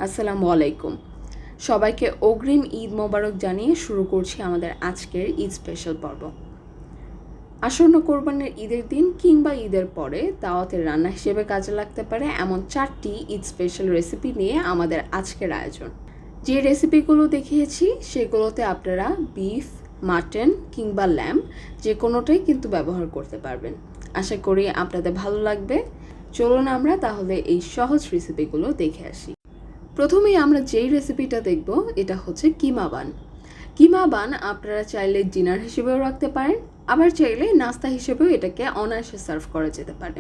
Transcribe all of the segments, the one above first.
আসসালামু আলাইকুম। সবাইকে অগ্রিম ঈদ মোবারক জানিয়ে শুরু করছি আমাদের আজকের ঈদ স্পেশাল পর্ব। আসন্ন কোরবানির ঈদের দিন কিংবা ঈদের পরে দাওয়াতের রান্না হিসেবে কাজে লাগতে পারে এমন 4টি ঈদ স্পেশাল রেসিপি নিয়ে আমাদের আজকের আয়োজন। যে রেসিপিগুলো দেখিয়েছি সেগুলোতে আপনারা বিফ, মাটন কিংবা ল্যাম্ব যে কোনোটাই কিন্তু ব্যবহার করতে পারবেন। আশা করি আপনাদের ভালো লাগবে। চলুন আমরা তাহলে এই সহজ রেসিপিগুলো দেখে আসি। প্রথমেই আমরা যেই রেসিপিটা দেখব এটা হচ্ছে কিমা বান। কিমা বান আপনারা চাইলে ডিনার হিসেবেও রাখতে পারেন, আবার চাইলে নাস্তা হিসেবেও এটাকে অনায়াসে সার্ভ করা যেতে পারে।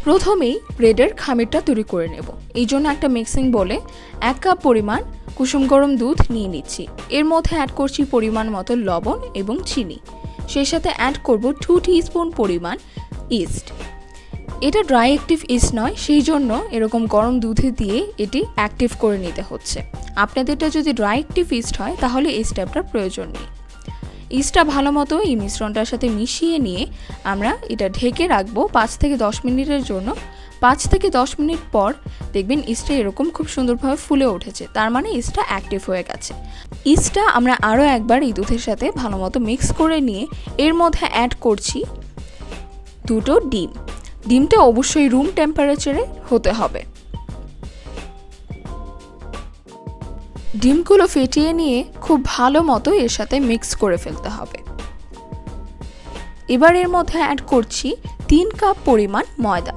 প্রথমেই ব্রেডের খামিরটা তৈরি করে নেব। এই জন্য একটা মিক্সিং বলে 1 কাপ পরিমাণ কুসুম গরম দুধ নিয়ে নিচ্ছি। এর মধ্যে অ্যাড করছি পরিমাণ মতো লবণ এবং চিনি। সেই সাথে অ্যাড করব 2 টিস্পুন পরিমাণ ইস্ট। এটা ড্রাই অ্যাক্টিভ ইস্ট নয়, সেই জন্য এরকম গরম দুধে দিয়ে এটি অ্যাক্টিভ করে নিতে হচ্ছে। আপনাদেরটা যদি ড্রাই অ্যাক্টিভ ইস্ট হয় তাহলে এই স্টেপটার প্রয়োজন নেই। ইস্টটা ভালো মতো এই মিশ্রণটার সাথে মিশিয়ে নিয়ে আমরা এটা ঢেকে রাখবো 5 থেকে 10 মিনিটের জন্য। 5 থেকে 10 মিনিট পর দেখবেন ইস্টটা এরকম খুব সুন্দরভাবে ফুলে উঠেছে, তার মানে ইস্টটা অ্যাক্টিভ হয়ে গেছে। ইস্টটা আমরা আরও একবার এই দুধের সাথে ভালো মতো মিক্স করে নিয়ে এর মধ্যে অ্যাড করছি 2টো ডিম। ডিমটা অবশ্যই রুম টেম্পারেচারে হতে হবে। ডিমগুলো ফেটিয়ে নিয়ে খুব ভালো মতো এর সাথে মিক্স করে ফেলতে হবে। এবার এর মধ্যে অ্যাড করছি 3 কাপ পরিমাণ ময়দা।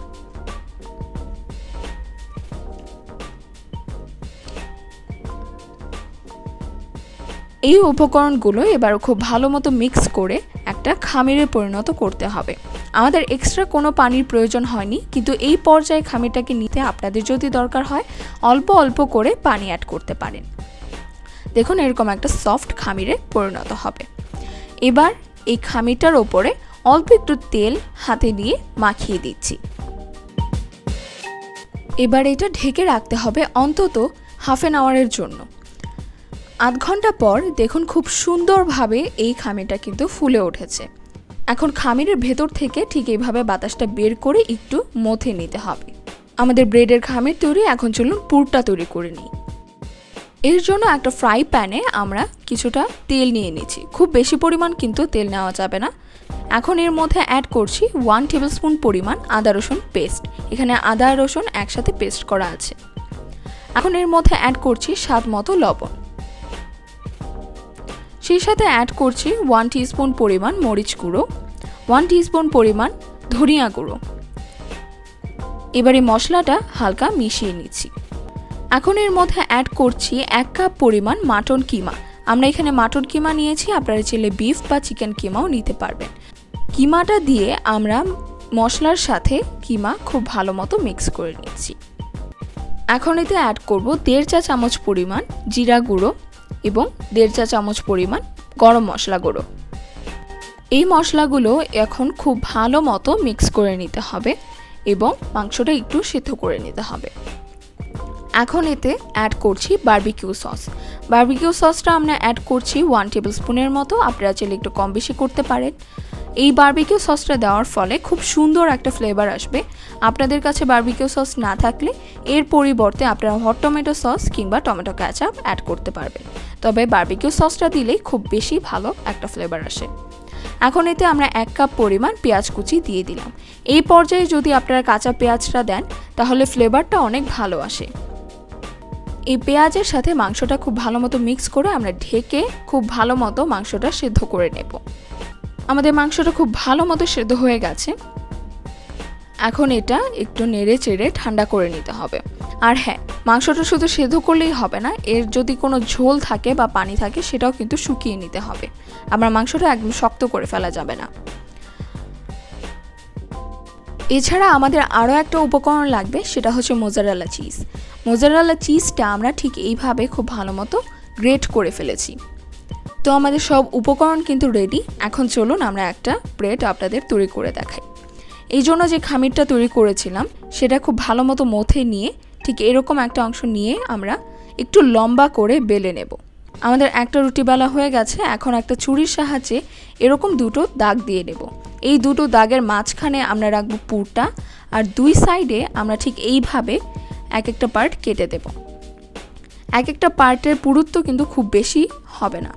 এই উপকরণগুলো এবার খুব ভালো মতো মিক্স করে একটা খামিরে পরিণত করতে হবে। আমাদের এক্সট্রা কোনো পানির প্রয়োজন হয়নি, কিন্তু এই পর্যায়ে খামিরটাকে নিতে আপনাদের যদি দরকার হয় অল্প অল্প করে পানি অ্যাড করতে পারেন। দেখুন এরকম একটা সফট খামিরে পরিণত হবে। এবার এই খামিরটার ওপরে অল্প একটু তেল হাতে নিয়ে মাখিয়ে দিচ্ছি। এবার এটা ঢেকে রাখতে হবে অন্তত হাফ অ্যান আওয়ারের জন্য। আধ ঘন্টা পর দেখুন খুব সুন্দরভাবে এই খামিরটা কিন্তু ফুলে উঠেছে। এখন খামিরের ভেতর থেকে ঠিক এইভাবে বাতাসটা বের করে একটু মথে নিতে হবে। আমাদের ব্রেডের খামির তৈরি। এখন চলুন পুরটা তৈরি করে নিই। এর জন্য একটা ফ্রাই প্যানে আমরা কিছুটা তেল নিয়ে নিচ্ছি। খুব বেশি পরিমাণ কিন্তু তেল নেওয়া যাবে না। এখন এর মধ্যে অ্যাড করছি 1 টেবিলস্পুন পরিমাণ আদা রসুন পেস্ট। এখানে আদা রসুন একসাথে পেস্ট করা আছে। এখন এর মধ্যে অ্যাড করছি স্বাদ মতো লবণ। সেই সাথে অ্যাড করছি 1 টিস্পুন পরিমাণ মরিচ গুঁড়ো, 1 টিস্পুন পরিমাণ ধনিয়া গুঁড়ো। এবারে মশলাটা হালকা মিশিয়ে নিচ্ছি। এখন এর মধ্যে অ্যাড করছি 1 কাপ পরিমাণ মাটন কিমা। আমরা এখানে মাটন কিমা নিয়েছি, আপনারা চাইলে বিফ বা চিকেন কিমাও নিতে পারবেন। কিমাটা দিয়ে আমরা মশলার সাথে কিমা খুব ভালো মতো মিক্স করে নিচ্ছি। এখন এতে অ্যাড করব 1.5 চা চামচ পরিমাণ জিরা গুঁড়ো এবং 1.5 চা চামচ পরিমাণ গরম মশলা গুঁড়ো। এই মশলাগুলো এখন খুব ভালো মতো মিক্স করে নিতে হবে এবং মাংসটা একটু সিদ্ধ করে নিতে হবে। এখন এতে অ্যাড করছি বারবিকিউ সস। বারবিকিউ সসটা আমরা অ্যাড করছি 1 টেবিলস্পুনের মতো। আপনারা চাইলে একটু কম বেশি করতে পারেন। এই বারবিকিউ সসটা দেওয়ার ফলে খুব সুন্দর একটা ফ্লেভার আসবে। আপনাদের কাছে বারবিকিউ সস না থাকলে এর পরিবর্তে আপনারা হট টমেটো সস কিংবা টমেটো কেচাপ অ্যাড করতে পারবেন। তবে বারবিকিউ সসটা দিলেই খুব বেশি ভালো একটা ফ্লেভার আসে। এখন এতে আমরা 1 কাপ পরিমাণ পেঁয়াজ কুচি দিয়ে দিলাম। এই পর্যায়ে যদি আপনারা কাঁচা পেঁয়াজটা দেন তাহলে ফ্লেভারটা অনেক ভালো আসে। এই পেঁয়াজের সাথে মাংসটা খুব ভালো মতো মিক্স করে আমরা ঢেকে খুব ভালো মতো মাংসটা সিদ্ধ করে নেব। আমাদের মাংসটা খুব ভালো মতো সিদ্ধ হয়ে গেছে। এখন এটা একটু নেড়ে চেড়ে ঠান্ডা করে নিতে হবে। আর হ্যাঁ, মাংসটা শুধু সিদ্ধ করলেই হবে না, এর যদি কোনো ঝোল থাকে বা পানি থাকে সেটাও কিন্তু শুকিয়ে নিতে হবে। আমার মাংসটা একদম শক্ত করে ফেলা যাবে না। এছাড়া আমাদের আরও একটা উপকরণ লাগবে, সেটা হচ্ছে মোজারেলা চিজ। মোজারেলা চিজটা আমরা ঠিক এইভাবে খুব ভালো মতো গ্রেট করে ফেলেছি। তো আমাদের সব উপকরণ কিন্তু রেডি। এখন চলুন আমরা একটা ব্রেড আপনাদের তৈরি করে দেখাই। এই জন্য যে খামিরটা তৈরি করেছিলাম সেটা খুব ভালো মতো মথে নিয়ে ঠিক এরকম একটা অংশ নিয়ে আমরা একটু লম্বা করে বেলে নেব। আমাদের একটা রুটি বেলা হয়ে গেছে। এখন একটা ছুরির সাহায্যে এরকম 2টো দাগ দিয়ে নেব। এই 2টো দাগের মাঝখানে আমরা রাখবো পুরটা, আর 2 সাইডে আমরা ঠিক এইভাবে এক একটা পার্ট কেটে দেব। এক একটা পার্টের পুরুত্ব কিন্তু খুব বেশি হবে না।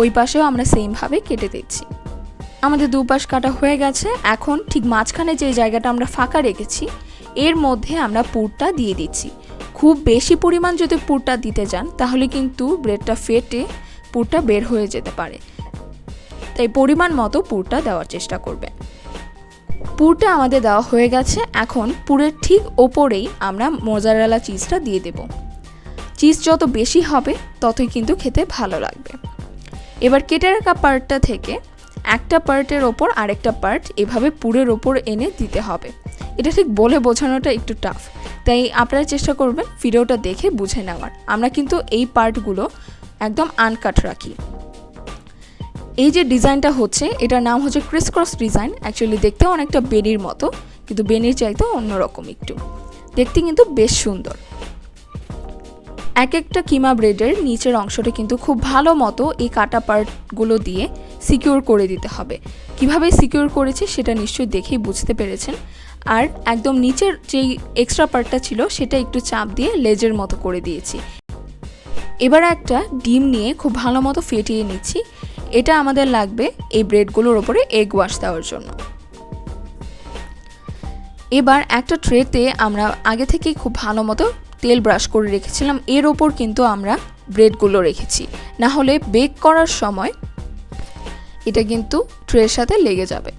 ওই পাশেও আমরা সেমভাবে কেটে দিচ্ছি। আমাদের দুপাশ কাটা হয়ে গেছে। এখন ঠিক মাঝখানে যে জায়গাটা আমরা ফাঁকা রেখেছি এর মধ্যে আমরা পুরটা দিয়ে দিচ্ছি। খুব বেশি পরিমাণ যদি পুরটা দিতে যান তাহলে কিন্তু ব্রেডটা ফেটে পুরটা বের হয়ে যেতে পারে, তাই পরিমাণ মতো পুরটা দেওয়ার চেষ্টা করবে। পুরটা আমাদের দেওয়া হয়ে গেছে। এখন পুরের ঠিক ওপরেই আমরা মোজারেলা চিজটা দিয়ে দেব। চিজ যত বেশি হবে ততই কিন্তু খেতে ভালো লাগবে। এবার কেটে রাখা পার্টটা থেকে একটা পার্টের ওপর আরেকটা পার্ট এভাবে পুরের ওপর এনে দিতে হবে। এটা ঠিক বলে বোঝানোটা একটু টাফ, তাই আপনারা চেষ্টা করবেন ভিডিওটা দেখে বুঝে নেওয়ার। আমরা কিন্তু এই পার্টগুলো একদম আনকাট রাখি। এই যে ডিজাইনটা হচ্ছে এটার নাম হচ্ছে ক্রিস ক্রস ডিজাইন। অ্যাকচুয়ালি দেখতেও অনেকটা বেনির মতো, কিন্তু বেনির চাইতেও অন্যরকম একটু দেখতে, কিন্তু বেশ সুন্দর। এক একটা কিমা ব্রেডের নিচের অংশটা কিন্তু খুব ভালো মতো এই কাটা পার্টগুলো দিয়ে সিকিউর করে দিতে হবে। কিভাবে সিকিউর করেছি সেটা নিশ্চয়ই দেখেই বুঝতে পেরেছেন। আর একদম নিচের যেই এক্সট্রা পার্টটা ছিল সেটা একটু চাপ দিয়ে লেজের মতো করে দিয়েছি। এবার একটা ডিম নিয়ে খুব ভালো মতো ফেটিয়ে নিচ্ছি। এটা আমাদের লাগবে এই ব্রেডগুলোর ওপরে এগ ওয়াশ দেওয়ার জন্য। এবার একটা ট্রেতে আমরা আগে থেকেই খুব ভালো মতো তেল ব্রাশ করে রেখেছিলাম, এর ওপর কিন্তু আমরা ব্রেডগুলো রেখেছি, না হলে বেক করার সময় এটা কিন্তু ট্রের সাথে লেগে যাবে।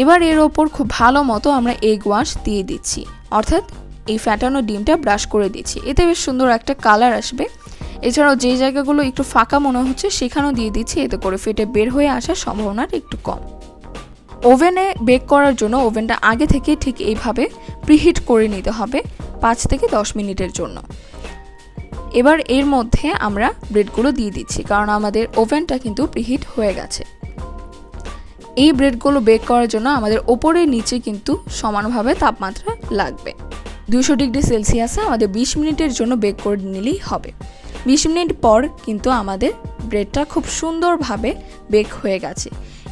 এবার এর ওপর খুব ভালো মতো আমরা এগ ওয়াশ দিয়ে দিচ্ছি, অর্থাৎ এই ফ্যাটানো ডিমটা ব্রাশ করে দিচ্ছি। এতে বেশ সুন্দর একটা কালার আসবে। এছাড়াও যে জায়গাগুলো একটু ফাঁকা মনে হচ্ছে সেখানেও দিয়ে দিচ্ছি, এতে করে ফেটে বের হয়ে আসার সম্ভাবনাটা একটু কম। ওভেনে বেক করার জন্য ওভেনটা আগে থেকে ঠিক এইভাবে প্রিহিট করে নিতে হবে 5 থেকে 10 মিনিটের জন্য। এবার এর মধ্যে আমরা ব্রেডগুলো দিয়ে দিচ্ছি, কারণ আমাদের ওভেনটা কিন্তু প্রিহিট হয়ে গেছে। এই ব্রেডগুলো বেক করার জন্য আমাদের ওপরে নিচে কিন্তু সমানভাবে তাপমাত্রা লাগবে। 200 ডিগ্রি সেলসিয়াসে আমাদের 20 মিনিটের জন্য বেক করে নিলেই হবে। 20 মিনিট পর কিন্তু আমাদের ব্রেডটা খুব সুন্দরভাবে বেক হয়ে গেছে।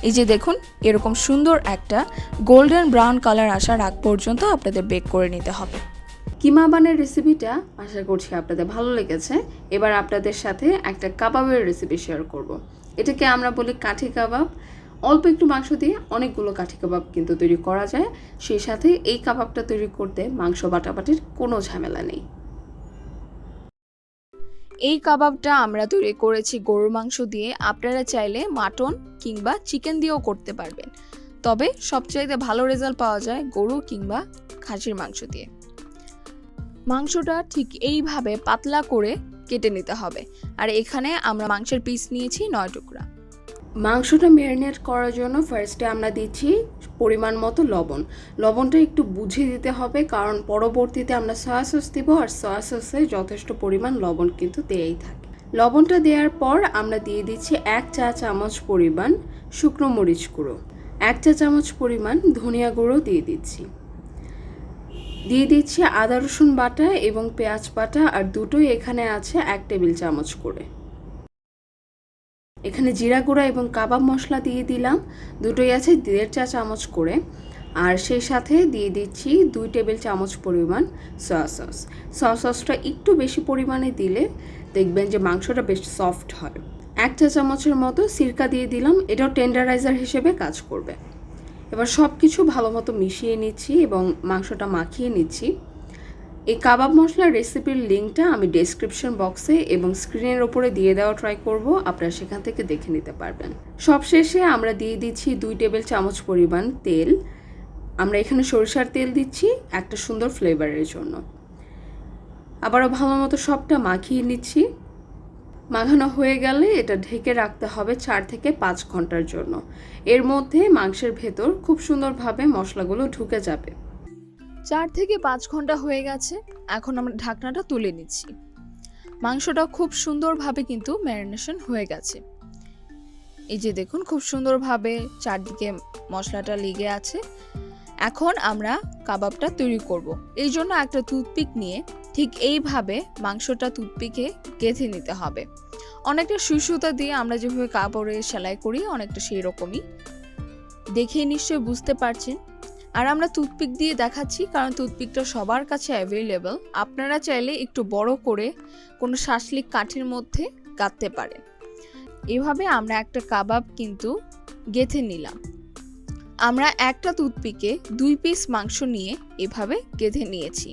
এই যে দেখুন, এরকম সুন্দর একটা গোল্ডেন ব্রাউন কালার আসার আগ পর্যন্ত আপনাদের বেক করে নিতে হবে। কিমা বানের রেসিপিটা আশা করছি আপনাদের ভালো লেগেছে। এবার আপনাদের সাথে একটা কাবাবের রেসিপি শেয়ার করব। এটাকে আমরা বলি কাঠি কাবাব। অল্প একটু মাংস দিয়ে অনেকগুলো কাঠি কাবাব কিন্তু তৈরি করা যায়। সেই সাথে এই কাবাবটা তৈরি করতে মাংস বাটাবাটির কোনো ঝামেলা নেই। এই কাবাবটা আমরা তৈরি করেছি গরুর মাংস দিয়ে। আপনারা চাইলে মাটন কিংবা চিকেন দিয়েও করতে পারবেন, তবে সবচাইতে ভালো রেজাল্ট পাওয়া যায় গরু কিংবা খাসির মাংস দিয়ে। মাংসটা ঠিক এইভাবে পাতলা করে কেটে নিতে হবে। আর এখানে আমরা মাংসের পিস নিয়েছি 9 টুকরা। মাংসটা ম্যারিনেট করার জন্য ফার্স্টে আমরা দিচ্ছি পরিমাণ মতো লবণ। লবণটা একটু বুঝে দিতে হবে, কারণ পরবর্তীতে আমরা সয়া সস দিব, আর সয়া সসে যথেষ্ট পরিমাণ লবণ কিন্তু দেয়াই থাকে। লবণটা দেওয়ার পর আমরা দিয়ে দিচ্ছি 1 চা চামচ পরিমাণ শুকনো মরিচ গুঁড়ো, 1 চা চামচ পরিমাণ ধনিয়া গুঁড়ো দিয়ে দিচ্ছি। দিয়ে দিচ্ছি আদা রসুন বাটা এবং পেঁয়াজ বাটা, আর দুটোই এখানে আছে 1 টেবিল চামচ করে। এখানে জিরা গুঁড়া এবং কাবাব মশলা দিয়ে দিলাম, দুটোই আছে 1.5 চা চামচ করে। আর সেই সাথে দিয়ে দিচ্ছি 2 টেবিল চামচ পরিমাণ সয়া সস। সয়া সসটা একটু বেশি পরিমাণে দিলে দেখবেন যে মাংসটা বেশ সফট হয়। 1 চা চামচের মতো সিরকা দিয়ে দিলাম, এটাও টেন্ডারাইজার হিসেবে কাজ করবে। এবার সব কিছু ভালো মতো মিশিয়ে নিচ্ছি এবং মাংসটা মাখিয়ে নিচ্ছি। এই কাবাব মশলার রেসিপির লিঙ্কটা আমি ডেসক্রিপশন বক্সে এবং স্ক্রিনের ওপরে দিয়ে দেওয়া ট্রাই করব, আপনারা সেখান থেকে দেখে নিতে পারবেন। সবশেষে আমরা দিয়ে দিচ্ছি 2 টেবিল চামচ পরিমাণ তেল। আমরা এখানে সরিষার তেল দিচ্ছি একটা সুন্দর ফ্লেভারের জন্য। আবারও ভালো মতো সবটা মাখিয়ে নিচ্ছি। মাখানো হয়ে গেলে এটা ঢেকে রাখতে হবে 4 থেকে 5 ঘন্টার জন্য। এর মধ্যে মাংসের ভেতর খুব সুন্দরভাবে মশলাগুলো ঢুকে যাবে। 4 থেকে 5 ঘন্টা হয়ে গেছে। এখন আমরা ঢাকনাটা তুলে নিচ্ছি। মাংসটা খুব সুন্দরভাবে কিন্তু ম্যারিনেশন হয়ে গেছে। এই যে দেখুন, খুব সুন্দরভাবে চারদিকে মশলাটা লেগে আছে। এখন আমরা কাবাবটা তৈরি করব। এই জন্য একটা টুথপিক নিয়ে ঠিক এইভাবে মাংসটা টুথপিকে গেঁথে নিতে হবে। অনেকটা সুই সুতা দিয়ে আমরা যেভাবে কাপড়ে সেলাই করি অনেকটা সেই রকমই। দেখেই নিশ্চয়ই বুঝতে পারছেন। আর আমরা টুথপিক দিয়ে দেখাচ্ছি, কারণ টুথপিকটা সবার কাছে অ্যাভেলেবল। আপনারা চাইলে একটু বড় করে কোনো শাসলিক কাঠির মধ্যে গাঁথতে পারেন। এভাবে আমরা একটা কাবাব কিন্তু গেঁথে নিলাম। আমরা একটা টুথপিকে 2 পিস মাংস নিয়ে এভাবে গেঁথে নিয়েছি।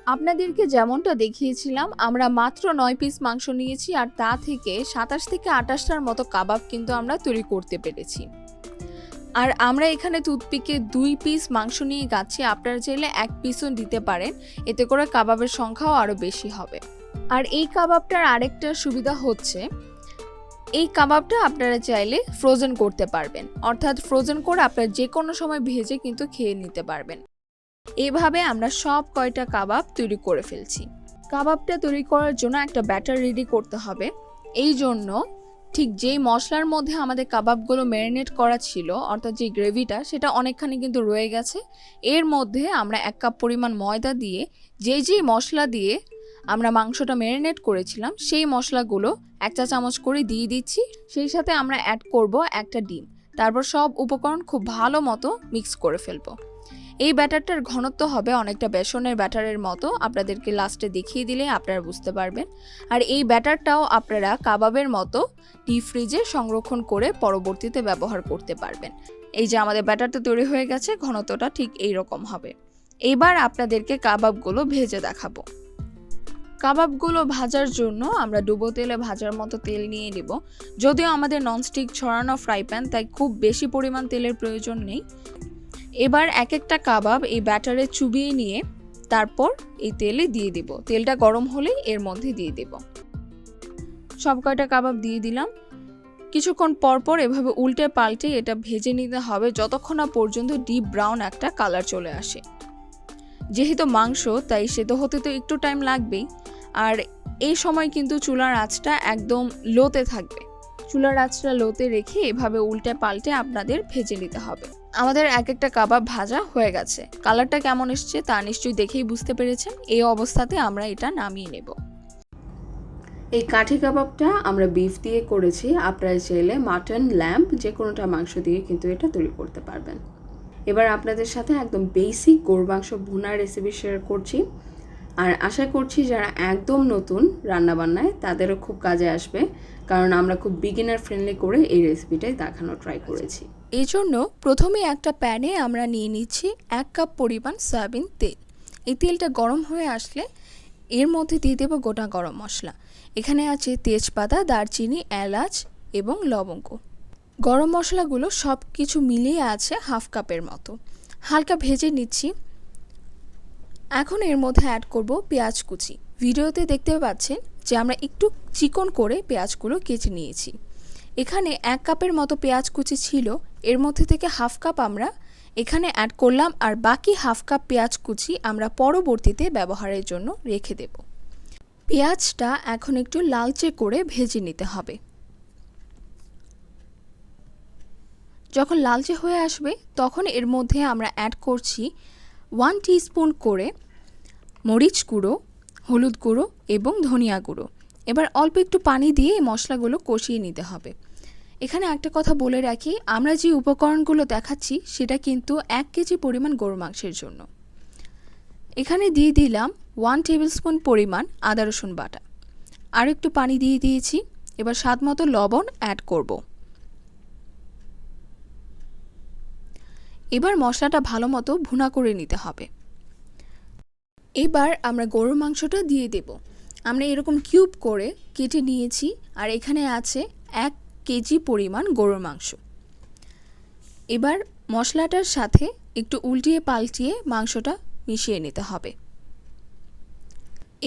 আপনাদেরকে যেমনটা দেখিয়েছিলাম, আমরা মাত্র 9 পিস মাংস নিয়েছি, আর তা থেকে 27 থেকে 28টার মতো কাবাব কিন্তু আমরা তৈরি করতে পেরেছি। আর আমরা এখানে টুথপিকে 2 পিস মাংস নিয়ে গাচ্ছি, আপনারা চাইলে 1 পিসও দিতে পারেন, এতে করে কাবাবের সংখ্যাও আরও বেশি হবে। আর এই কাবাবটার আরেকটা সুবিধা হচ্ছে, এই কাবাবটা আপনারা চাইলে ফ্রোজেন করতে পারবেন, অর্থাৎ ফ্রোজেন করে আপনারা যে কোনো সময় ভেজে কিন্তু খেয়ে নিতে পারবেন। এইভাবে আমরা সব কয়টা কাবাব তৈরি করে ফেলছি। কাবাবটা তৈরি করার জন্য একটা ব্যাটার রেডি করতে হবে। এই জন্য ঠিক যেই মশলার মধ্যে আমাদের কাবাবগুলো ম্যারিনেট করা ছিল, অর্থাৎ যে গ্রেভিটা, সেটা অনেকখানি কিন্তু রয়ে গেছে। এর মধ্যে আমরা 1 কাপ পরিমাণ ময়দা দিয়ে যেই মশলা দিয়ে আমরা মাংসটা ম্যারিনেট করেছিলাম সেই মশলাগুলো 1 চা চামচ করে দিয়ে দিচ্ছি। সেই সাথে আমরা অ্যাড করব একটা ডিম। তারপর সব উপকরণ খুব ভালো মতো মিক্স করে ফেলবো। এই ব্যাটারটার ঘনত্ব হবে অনেকটা বেসনের ব্যাটারের মতো, আপনাদেরকে লাস্টে দেখিয়ে দিলে আপনারা বুঝতে পারবেন। আর এই ব্যাটারটাও আপনারা কাবাবের মতো ডিপ ফ্রিজে সংরক্ষণ করে পরবর্তীতে ব্যবহার করতে পারবেন। এই যে আমাদের ব্যাটারটা তৈরি হয়ে গেছে, ঘনত্বটা ঠিক এই রকম হবে। এবার আপনাদেরকে কাবাবগুলো ভেজে দেখাবো। কাবাবগুলো ভাজার জন্য আমরা ডুবো তেলে ভাজার মতো তেল নিয়ে নিব। যদিও আমাদের ননস্টিক ছড়ানো ফ্রাই প্যান, তাই খুব বেশি পরিমাণ তেলের প্রয়োজন নেই। এবার এক একটা কাবাব এই ব্যাটারে চুবিয়ে নিয়ে তারপর এই তেলে দিয়ে দিব। তেলটা গরম হলেই এর মধ্যে দিয়ে দেব। সব কয়টা কাবাব দিয়ে দিলাম। কিছুক্ষণ পর এভাবে উল্টে পাল্টে এটা ভেজে নিতে হবে যতক্ষণ না পর্যন্ত ডিপ ব্রাউন একটা কালার চলে আসে। যেহেতু মাংস, তাই সেদ্ধ হতে তো একটু টাইম লাগবেই। আর এই সময় কিন্তু চুলার আঁচটা একদম লোতে থাকবে। চুলার আঁচটা লোতে রেখে এভাবে উল্টে পাল্টে আপনাদের ভেজে নিতে হবে। আমাদের এক একটা কাবাব ভাজা হয়ে গেছে। কালারটা কেমন এসছে তা নিশ্চয়ই দেখেই বুঝতে পেরেছেন। এই অবস্থাতে আমরা এটা নামিয়ে নেব। এই কাঠি কাবাবটা আমরা বিফ দিয়ে করেছি, আপনারা চাইলে মাটন, ল্যাম্ব যে কোনোটা মাংস দিয়ে কিন্তু এটা তৈরি করতে পারবেন। এবার আপনাদের সাথে একদম বেসিক গরুর মাংস ভুনার রেসিপি শেয়ার করছি। আর আশা করছি যারা একদম নতুন রান্নাবান্নায় তাদেরও খুব কাজে আসবে, কারণ আমরা খুব বিগিনার ফ্রেন্ডলি করে এই রেসিপিটাই দেখানো ট্রাই করেছি। এই জন্য প্রথমে একটা প্যানে আমরা নিয়ে নিচ্ছি 1 কাপ পরিমাণ সয়াবিন তেল। এই তেলটা গরম হয়ে আসলে এর মধ্যে দিয়ে দেবো গোটা গরম মশলা। এখানে আছে তেজপাতা, দারচিনি, এলাচ এবং লবঙ্গ। গরম মশলাগুলো সব কিছু মিলিয়ে আছে 1/2 কাপের মতো। হালকা ভেজে নিচ্ছি। এখন এর মধ্যে অ্যাড করব পেঁয়াজ কুচি। ভিডিওতে দেখতে পাচ্ছেন যে আমরা একটু চিকন করে পেঁয়াজগুলো কেটে নিয়েছি। এখানে 1 কাপের মতো পেঁয়াজ কুচি ছিল, এর মধ্যে থেকে 1/2 কাপ আমরা এখানে অ্যাড করলাম, আর বাকি 1/2 কাপ পেঁয়াজ কুচি আমরা পরবর্তীতে ব্যবহারের জন্য রেখে দেব। পেঁয়াজটা এখন একটু লালচে করে ভেজে নিতে হবে। যখন লালচে হয়ে আসবে তখন এর মধ্যে আমরা অ্যাড করছি 1 টিস্পুন করে মরিচ গুঁড়ো, হলুদ গুঁড়ো এবং ধনিয়া গুঁড়ো। এবার অল্প একটু পানি দিয়ে এই মশলাগুলো কষিয়ে নিতে হবে। এখানে একটা কথা বলে রাখি, আমরা যে উপকরণগুলো দেখাচ্ছি সেটা কিন্তু 1 কেজি পরিমাণ গরুর মাংসের জন্য। এখানে দিয়ে দিলাম 1 টেবিলস্পুন পরিমাণ আদা রসুন বাটা। আর একটু পানি দিয়ে দিয়েছি। এবার স্বাদ মতো লবণ অ্যাড করব। এবার মশলাটা ভালো মতো ভুনা করে নিতে হবে। এবার আমরা গরুর মাংসটা দিয়ে দেব। আমরা এরকম কিউব করে কেটে নিয়েছি, আর এখানে আছে 1 কেজি পরিমাণ গরুর মাংস। এবার মশলাটার সাথে একটু উল্টিয়ে পাল্টিয়ে মাংসটা মিশিয়ে নিতে হবে।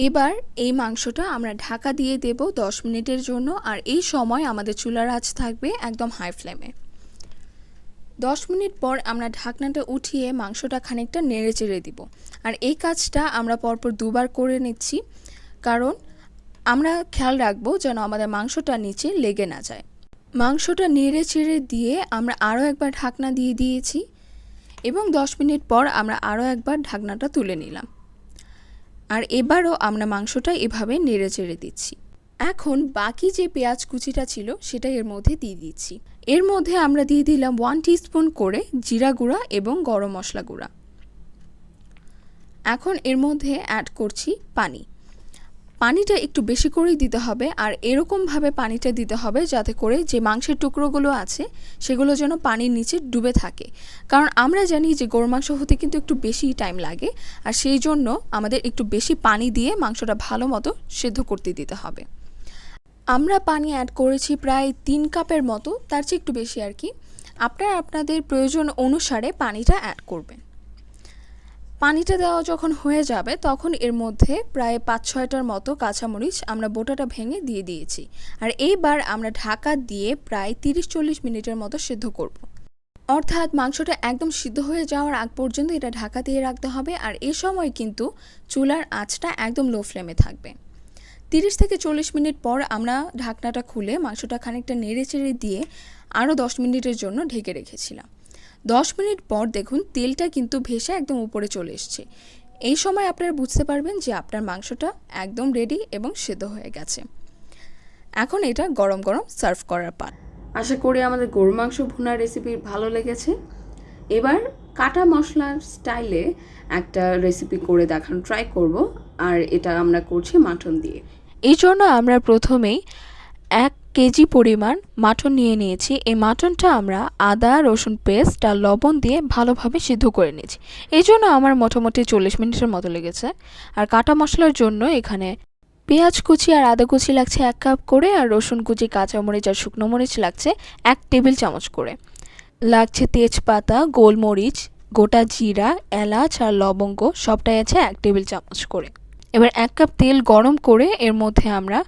এবার এই মাংসটা আমরা ঢাকা দিয়ে দেব 10 মিনিটের জন্য, আর এই সময় আমাদের চুলার আঁচ থাকবে একদম হাই ফ্লেমে। 10 মিনিট পর আমরা ঢাকনাটা উঠিয়ে মাংসটা খানিকটা নেড়ে চেড়ে দিব। আর এই কাজটা আমরা পরপর 2 বার করে নিচ্ছি, কারণ আমরা খেয়াল রাখবো যেন আমাদের মাংসটা নিচে লেগে না যায়। মাংসটা নেড়ে চেড়ে দিয়ে আমরা আরও একবার ঢাকনা দিয়ে দিয়েছি, এবং 10 মিনিট পর আমরা আরও একবার ঢাকনাটা তুলে নিলাম। আর এবারও আমরা মাংসটা এভাবে নেড়ে চেড়ে দিচ্ছি। এখন বাকি যে পেঁয়াজ কুচিটা ছিল সেটা এর মধ্যে দিয়ে দিচ্ছি। এর মধ্যে আমরা দিয়ে দিলাম 1 টিস্পুন করে জিরা গুঁড়া এবং গরম মশলা গুঁড়া। এখন এর মধ্যে অ্যাড করছি পানি। পানিটা একটু বেশি করেই দিতে হবে, আর এরকমভাবে পানিটা দিতে হবে যাতে করে যে মাংসের টুকরোগুলো আছে সেগুলো যেন পানির নিচে ডুবে থাকে। কারণ আমরা জানি যে গরুর মাংস হতে কিন্তু একটু বেশি টাইম লাগে, আর সেই জন্য আমাদের একটু বেশি পানি দিয়ে মাংসটা ভালো মতো সেদ্ধ করতে দিতে হবে। আমরা পানি অ্যাড করেছি প্রায় 3 কাপের মতো, তার চেয়ে একটু বেশি আর কি। আপনারা আপনাদের প্রয়োজন অনুসারে পানিটা অ্যাড করবেন। পানিটা দেওয়া যখন হয়ে যাবে তখন এর মধ্যে প্রায় 5-6টার মতো কাঁচামরিচ আমরা বোটাটা ভেঙে দিয়ে দিয়েছি। আর এইবার আমরা ঢাকা দিয়ে প্রায় 30-40 মিনিটের মতো সিদ্ধ করব। অর্থাৎ মাংসটা একদম সিদ্ধ হয়ে যাওয়ার আগ পর্যন্ত এটা ঢাকা দিয়ে রাখতে হবে। আর এই সময় কিন্তু চুলার আঁচটা একদম লো ফ্লেমে থাকবে। 30-40 মিনিট পর আমরা ঢাকনাটা খুলে মাংসটা খানিকটা নেড়ে চেড়ে দিয়ে আরও 10 মিনিটের জন্য ঢেকে রেখেছিলাম। 10 মিনিট পর দেখুন তেলটা কিন্তু ভেসে একদম উপরে চলে এসছে। এই সময় আপনারা বুঝতে পারবেন যে আপনার মাংসটা একদম রেডি এবং সিদ্ধ হয়ে গেছে। এখন এটা গরম গরম সার্ভ করার পালা। আশা করি আমাদের গরুর মাংস ভুনার রেসিপি ভালো লেগেছে। এবার কাটা মশলার স্টাইলে একটা রেসিপি করে দেখানো ট্রাই করব, আর এটা আমরা করছি মাটন দিয়ে। এই জন্য আমরা প্রথমেই 1 কেজি পরিমাণ মাটন নিয়ে নিয়েছি। এই মাটনটা আমরা আদা রসুন পেস্ট আর লবণ দিয়ে ভালোভাবে সিদ্ধ করে নিয়েছি। এই জন্য আমার মোটামুটি 40 মিনিটের মতো লেগেছে। আর কাটা মশলার জন্য এখানে পেঁয়াজ কুচি আর আদা কুচি লাগছে 1 কাপ করে, আর রসুন কুচি কাঁচামরিচ আর শুকনো মরিচ লাগছে 1 টেবিল চামচ করে। লাগছে তেজপাতা, গোলমরিচ, গোটা জিরা, এলাচ আর লবঙ্গ সবটাই আছে 1 টেবিল চামচ করে। এবার 1 কাপ তেল গরম করে এর মধ্যে আমরা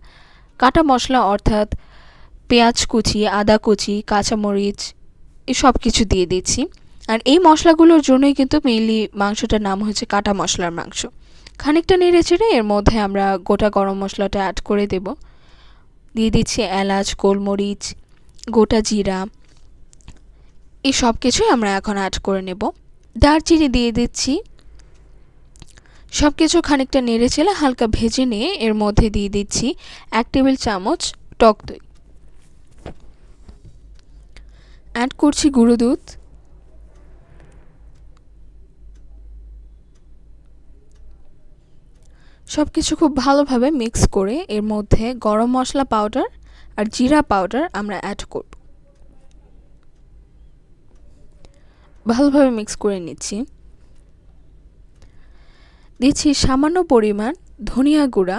কাটা মশলা অর্থাৎ পেঁয়াজ কুচি, আদা কুচি, কাঁচামরিচ এই সব কিছু দিয়ে দিচ্ছি। আর এই মশলাগুলোর জন্যই কিন্তু মেইনলি মাংসটার নাম হচ্ছে কাটা মশলার মাংস। খানিকটা নেড়ে চেড়ে এর মধ্যে আমরা গোটা গরম মশলাটা অ্যাড করে দেব। দিয়ে দিচ্ছি এলাচ, গোলমরিচ, গোটা জিরা, এই সব কিছুই আমরা এখন অ্যাড করে নেব। দারচিনি দিয়ে দিচ্ছি। সব কিছু খানিকটা নেড়ে চেড়ে হালকা ভেজে নিয়ে এর মধ্যে দিয়ে দিচ্ছি 1 টেবিল চামচ টক দই। অ্যাড করছি গুঁড়ো দুধ। সব কিছু খুব ভালোভাবে মিক্স করে এর মধ্যে গরম মশলা পাউডার আর জিরা পাউডার আমরা অ্যাড করব। ভালোভাবে মিক্স করে নিচ্ছি। দিচ্ছি সামান্য পরিমাণ ধনিয়া গুঁড়া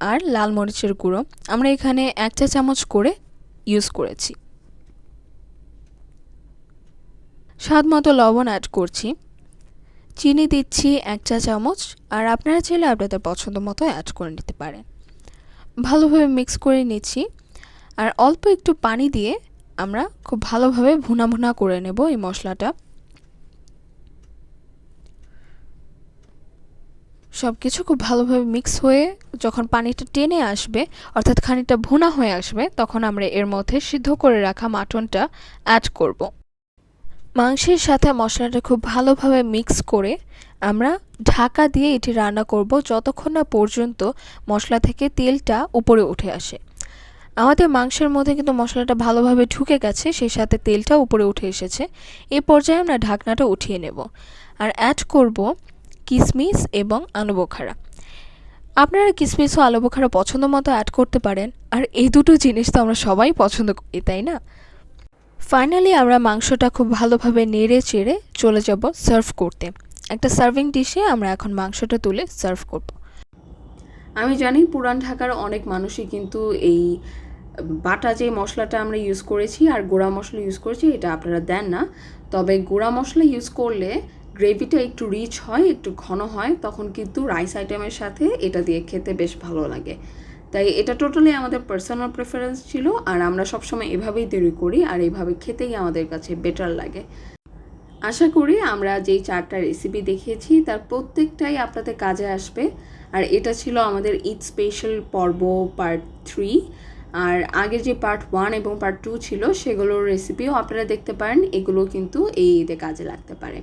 আর লাল মরিচের গুঁড়ো। আমরা এখানে 1 চা চামচ করে ইউজ করেছি। স্বাদ মতো লবণ অ্যাড করছি। চিনি দিচ্ছি 1 চা চামচ, আর আপনারা চাইলে আপনাদের পছন্দ মতো অ্যাড করে নিতে পারেন। ভালোভাবে মিক্স করে নিচ্ছি। আর অল্প একটু পানি দিয়ে আমরা খুব ভালোভাবে ভুনা ভুনা করে নেব এই মশলাটা। সব কিছু খুব ভালোভাবে মিক্স হয়ে যখন পানিটা টেনে আসবে অর্থাৎ খানিকটা ভুনা হয়ে আসবে তখন আমরা এর মধ্যে সিদ্ধ করে রাখা মাটনটা অ্যাড করব। মাংসের সাথে মশলাটা খুব ভালোভাবে মিক্স করে আমরা ঢাকা দিয়ে এটি রান্না করব যতক্ষণ না পর্যন্ত মশলা থেকে তেলটা উপরে উঠে আসে। আমাদের মাংসের মধ্যে কিন্তু মশলাটা ভালোভাবে ঢুকে গেছে, সেই সাথে তেলটা উপরে উঠে এসেছে। এই পর্যায়ে আমরা ঢাকনাটা উঠিয়ে নেব আর অ্যাড করব কিশমিশ এবং আলু বোখারা। আপনারা কিশমিশ ও আলু বোখারা পছন্দ মতো অ্যাড করতে পারেন। আর এই দুটো জিনিস তো আমরা সবাই পছন্দ করি, তাই না? ফাইনালি আমরা মাংসটা খুব ভালোভাবে নেড়ে চেড়ে চলে যাব সার্ভ করতে। একটা সার্ভিং ডিশে আমরা এখন মাংসটা তুলে সার্ভ করব। আমি জানি পুরান ঢাকার অনেক মানুষই কিন্তু এই বাটা যে মশলাটা আমরা ইউজ করেছি আর গুঁড়া মশলা ইউজ করেছি এটা আপনারা দেন না। তবে গুঁড়া মশলা ইউজ করলে গ্রেভিটা একটু রিচ হয়, একটু ঘন হয়, তখন কিন্তু রাইস আইটেমের সাথে এটা দিয়ে খেতে বেশ ভালো লাগে। তাই এটা টোটালি আমাদের পার্সোনাল প্রেফারেন্স ছিল, আর আমরা সবসময় এভাবেই তৈরি করি আর এইভাবে খেতেই আমাদের কাছে বেটার লাগে। আশা করি আমরা যেই 4টা রেসিপি দেখিয়েছি তার প্রত্যেকটাই আপনাদের কাজে আসবে। আর এটা ছিল আমাদের ঈদ স্পেশাল পর্ব পার্ট 3। আর আগের যে পার্ট 1 এবং পার্ট 2 ছিল সেগুলোর রেসিপিও আপনারা দেখতে পারেন। এগুলো কিন্তু এই ঈদে কাজে লাগতে পারে।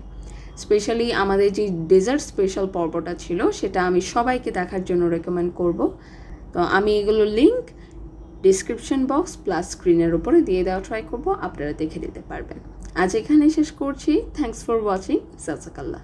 স্পেশালি আমাদের যে ডেজার্ট স্পেশাল পর্বটা ছিল সেটা আমি সবাইকে দেখার জন্য রেকমেন্ড করব। তো আমি এগুলোর লিঙ্ক ডিসক্রিপশন বক্স প্লাস স্ক্রিনের উপরে দিয়ে দেওয়া ট্রাই করব, আপনারা দেখে দিতে পারবেন। আজ এখানেই শেষ করছি। Thanks for watching. জাযাকাল্লাহ।